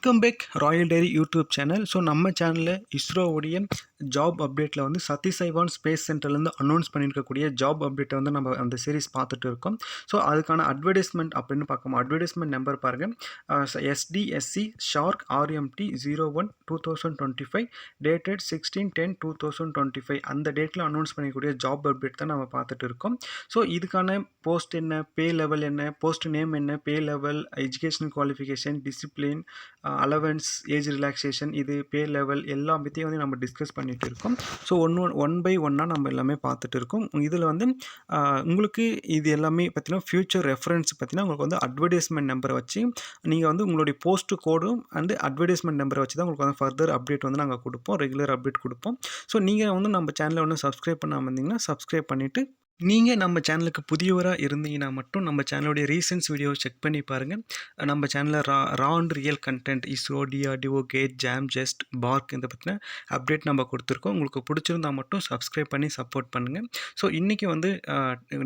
Welcome back Royal Diary YouTube channel. So நம்ம சேனலில் இஸ்ரோவுடைய ஜாப் அப்டேட்டில் வந்து சதீஷ் தவான் ஸ்பேஸ் சென்டர்லேருந்து அனௌன்ஸ் பண்ணியிருக்கக்கூடிய ஜாப் அப்டேட்டை வந்து நம்ம அந்த சீரிஸ் பார்த்துட்டு இருக்கோம். ஸோ அதுக்கான அட்வர்டைஸ்மெண்ட் அப்படின்னு பார்க்கணும். அட்வர்டைஸ்மெண்ட் நம்பர் பாருங்கள், SDSC ஷார்க் RMT 01/2025 டேட்டட் 16/10/2025 அந்த டேட்டில் அனௌன்ஸ் பண்ணிக்கூடிய ஜாப் அப்டேட் தான் நம்ம பார்த்துட்டு இருக்கோம். ஸோ இதுக்கான போஸ்ட் என்ன, பே லெவல் என்ன, போஸ்ட் நேம் என்ன, பே level, educational qualification, discipline, allowance, age relaxation, இது பே லெவல் எல்லாம் பற்றியும் வந்து நம்ம டிஸ்கஸ் பண்ணிகிட்டு இருக்கோம். ஸோ ஒன் பை ஒன்னாக நம்ம எல்லாமே பார்த்துட்டு இருக்கோம். இதில் வந்து உங்களுக்கு இது எல்லாமே பார்த்தீங்கன்னா ஃபியூச்சர் ரெஃபரன்ஸ் பார்த்தீங்கன்னா உங்களுக்கு வந்து அட்வர்டைஸ்மெண்ட் நம்பரை வச்சு நீங்கள் வந்து உங்களுடைய போஸ்ட் கோடும் அண்டு அட்வர்டைஸ்மெண்ட் நம்பரை வச்சு தான் உங்களுக்கு வந்து ஃபர்தர் அப்டேட் வந்து நாங்கள் கொடுப்போம், ரெகுலர் அப்டேட் கொடுப்போம். ஸோ நீங்கள் வந்து நம்ம சேனலை வந்து சப்ஸ்கிரைப் பண்ணாமல் இருந்தீங்கன்னா சப்ஸ்கிரைப் பண்ணிவிட்டு, நீங்கள் நம்ம சேனலுக்கு புதியவராக இருந்தீங்கன்னா மட்டும் நம்ம சேனலுடைய ரீசன்ஸ் வீடியோ செக் பண்ணி பாருங்கள். நம்ம சேனலில் raw and real content, ISRO, DRDO, GATE, JAM, just, பார்க் இதை பற்றின அப்டேட் நம்ம கொடுத்துருக்கோம். உங்களுக்கு பிடிச்சிருந்தால் மட்டும் சப்ஸ்கிரைப் பண்ணி சப்போர்ட் பண்ணுங்கள். ஸோ இன்றைக்கி வந்து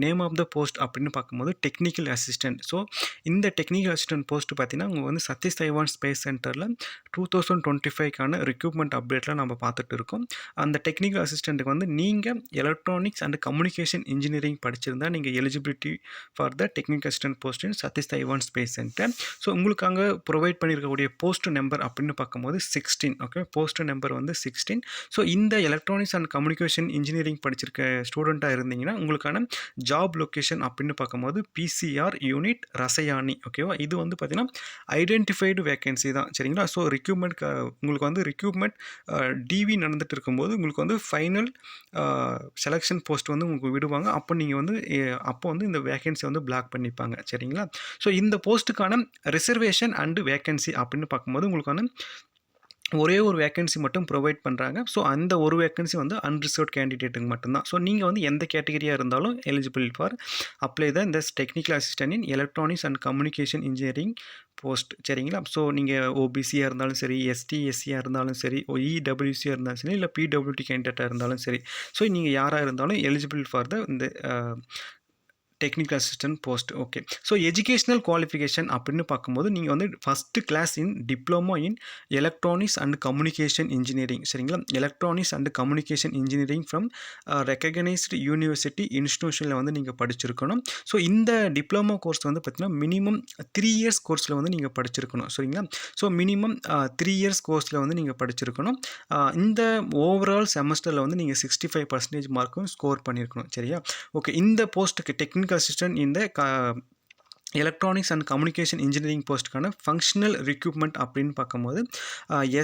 நேம் ஆஃப் த போஸ்ட் அப்படின்னு பார்க்கும்போது டெக்னிக்கல் அசிஸ்டன்ட். ஸோ இந்த டெக்னிக்கல் அசிஸ்டன்ட் போஸ்ட் பார்த்தீங்கன்னா உங்களுக்கு வந்து சதீஷ் தவான் ஸ்பேஸ் சென்டரில் 2025க்கான ரெக்ரூட்மெண்ட் அப்டேட்டில் நம்ம பார்த்துட்டு இருக்கோம். அந்த டெக்னிக்கல் அசிஸ்டண்ட்டுக்கு வந்து நீங்கள் எலக்ட்ரானிக்ஸ் அண்ட் கம்யூனிகேஷன் இன்ஜினியரிங் படிச்சிருந்தால் நீங்கள் eligibility for the technical assistant post in Satish Dhawan space centre. So உங்களுக்காக ப்ரொவைட் பண்ணியிருக்கக்கூடிய போஸ்ட் நம்பர் அப்படின்னு பார்க்கும்போது 16. ஓகே, போஸ்ட் நம்பர் வந்து 16. ஸோ இந்த எலக்ட்ரானிக்ஸ் அண்ட் கம்யூனிகேஷன் இன்ஜினியரிங் படிச்சிருக்க ஸ்டூடெண்ட்டாக இருந்தீங்கன்னா உங்களுக்கான ஜாப் லொக்கேஷன் அப்படின்னு பார்க்கும்போது PCR யூனிட் ரசயானி. ஓகேவா, இது வந்து பார்த்தீங்கன்னா ஐடென்டிஃபைடு வேகன்சி தான், சரிங்களா. ஸோ ரிக்ரூட்மெண்ட் உங்களுக்கு வந்து ரிக்ரூட்மெண்ட் டிவி நடந்துட்டு இருக்கும்போது உங்களுக்கு வந்து ஃபைனல் செலெக்ஷன் போஸ்ட் வந்து உங்களுக்கு விடுவாங்க. அப்போ நீங்கள் வந்து இந்த வேகன்சி வந்து பிளாக் பண்ணிப்பாங்க, சரிங்களா. ஸோ இந்த போஸ்ட்டுக்கான ரிசர்வேஷன் அண்டு வேகன்சி அப்படின்னு பார்க்கும்போது உங்களுக்கான ஒரே ஒரு வேகன்சி மட்டும் ப்ரொவைட் பண்ணுறாங்க. ஸோ அந்த ஒரு வேகன்சி வந்து அன்ரிசர்வ்ட் கேண்டிடேட்டுக்கு மட்டும்தான். ஸோ நீங்கள் வந்து எந்த கேட்டகரியாக இருந்தாலும் எலிஜிபிள் ஃபார் அப்ளை த இந்த technical assistant in electronics and communication engineering post, சரிங்களா. ஸோ நீங்கள் OBCயாக இருந்தாலும் சரி, ST SCயாக இருந்தாலும் சரி, EWCயாக இருந்தாலும் சரி, இல்லை PWT கேண்டிடேட்டாக இருந்தாலும் சரி, ஸோ நீங்கள் யாராக இருந்தாலும் எலிஜிபிள் ஃபார் த இந்த technical assistant post. Okay, so educational qualification அப்படின்னு பார்க்கும்போது நீங்கள் வந்து first class in diploma in electronics and communication engineering, சரிங்களா. Electronics and communication engineering from recognised university இன்ஸ்டியூஷனில் வந்து நீங்கள் படிச்சிருக்கணும். ஸோ இந்த டிப்ளமோ கோர்ஸ் வந்து பார்த்திங்கன்னா மினிமம் 3 இயர்ஸ் கோர்ஸில் வந்து நீங்கள் படிச்சிருக்கணும், சரிங்களா. ஸோ மினிமம் 3 இயர்ஸ் கோர்ஸில் வந்து நீங்கள் படிச்சிருக்கணும். இந்த ஓவரால் செமஸ்டரில் வந்து நீங்கள் 65% மார்க்கும் ஸ்கோர் பண்ணியிருக்கணும், சரியா. ஓகே, இந்த போஸ்ட்டுக்கு technical assistant in the electronics and communication engineering போஸ்ட்டுக்கான ஃபங்க்ஷனல் ரிக்ரூட்மெண்ட் அப்படின்னு பார்க்கும்போது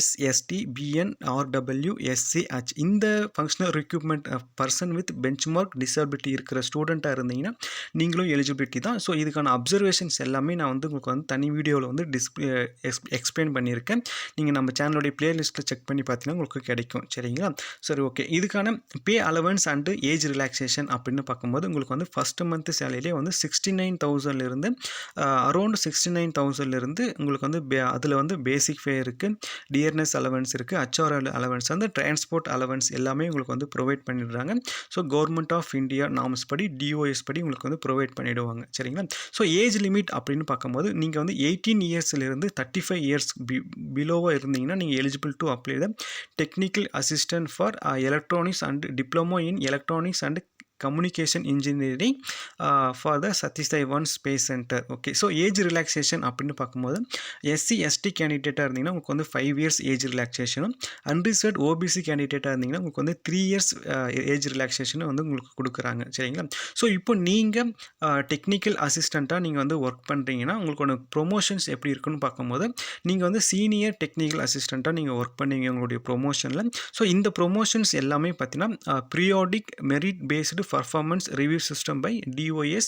SST BNRW SCH இந்த functional recruitment person with benchmark disability இருக்கிற ஸ்டூடெண்ட்டாக இருந்தீங்கன்னா நீங்களும் எலிஜிபிலிட்டி தான். ஸோ இதுக்கான அப்சர்வேஷன்ஸ் எல்லாமே நான் வந்து உங்களுக்கு வந்து தனி வீடியோவில் வந்து எக்ஸ்பிளைன் பண்ணியிருக்கேன். நீங்கள் நம்ம சேனலுடைய பிளேலிஸ்ட்டில் செக் பண்ணி பார்த்தீங்கன்னா உங்களுக்கு கிடைக்கும், சரிங்களா. சரி, ஓகே, இதுக்கான பே அலவன்ஸ் அண்டு ஏஜ் ரிலாக்ஸேஷன் அப்படின்னு பார்க்கும்போது உங்களுக்கு வந்து ஃபஸ்ட்டு மந்த் சேலரியிலே வந்து 69,000 அரௌண்ட் 69,000 உங்களுக்கு வந்து அதில் வந்து பேசிக் ஃபே இருக்குது, டியர்னஸ் அலவன்ஸ் இருக்குது, HR அலவன்ஸ், அந்த டிரான்ஸ்போர்ட் அலவன்ஸ் எல்லாமே உங்களுக்கு வந்து ப்ரொவைட் பண்ணிடுறாங்க. So government of India norms படி DOS படி உங்களுக்கு வந்து ப்ரொவைட் பண்ணிவிடுவாங்க, சரிங்களா. ஸோ ஏஜ் லிமிட் அப்படின்னு பார்க்கும்போது நீங்கள் வந்து 18 இயர்ஸ்லேருந்து 35 இயர்ஸ் பிலோவாக இருந்தீங்கன்னா நீங்கள் eligible to apply the technical assistant for electronics and diploma in electronics and communication engineering for the Satish Dhawan space centre. Okay, so age relaxation அப்படின்னு பார்க்கும்போது SC ST கேண்டிடேட்டாக இருந்தீங்கன்னா உங்களுக்கு வந்து 5 இயர்ஸ் ஏஜ் ரிலாக்ஸேஷனும், அன்ரிசர்வ்ட் OBC கேண்டிடேட்டாக இருந்தீங்கன்னா உங்களுக்கு வந்து 3 இயர்ஸ் ஏஜ் ரிலாக்ஸேஷனும் வந்து உங்களுக்கு கொடுக்குறாங்க, சரிங்களா. ஸோ இப்போ நீங்கள் டெக்னிக்கல் அசிஸ்டண்ட்டாக நீங்கள் வந்து ஒர்க் பண்ணுறீங்கன்னா உங்களுக்கான ப்ரொமோஷன்ஸ் எப்படி இருக்குன்னு பார்க்கும்போது நீங்கள் வந்து சீனியர் டெக்னிக்கல் அசிஸ்டண்ட்டாக நீங்கள் ஒர்க் பண்ணுவீங்க உங்களுடைய ப்ரொமோஷனில். ஸோ இந்த ப்ரொமோஷன்ஸ் எல்லாமே பார்த்தீங்கன்னா periodic merit based performance review system by DOS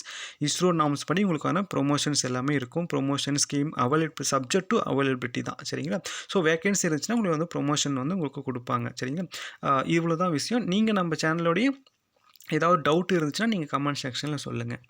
ISRO norms படி உங்களுக்கான ப்ரொமோஷன்ஸ் எல்லாமே இருக்கும். Promotion scheme available subject to availability தான், சரிங்களா. ஸோ வேகன்சி இருந்துச்சுன்னா உங்களுக்கு வந்து ப்ரொமோஷன் வந்து உங்களுக்கு கொடுப்பாங்க, சரிங்களா. இவ்வளோ தான் விஷயம். நீங்கள் நம்ம சேனலோடைய ஏதாவது டவுட் இருந்துச்சுன்னா நீங்கள் கமெண்ட் செக்ஷனில் சொல்லுங்கள்.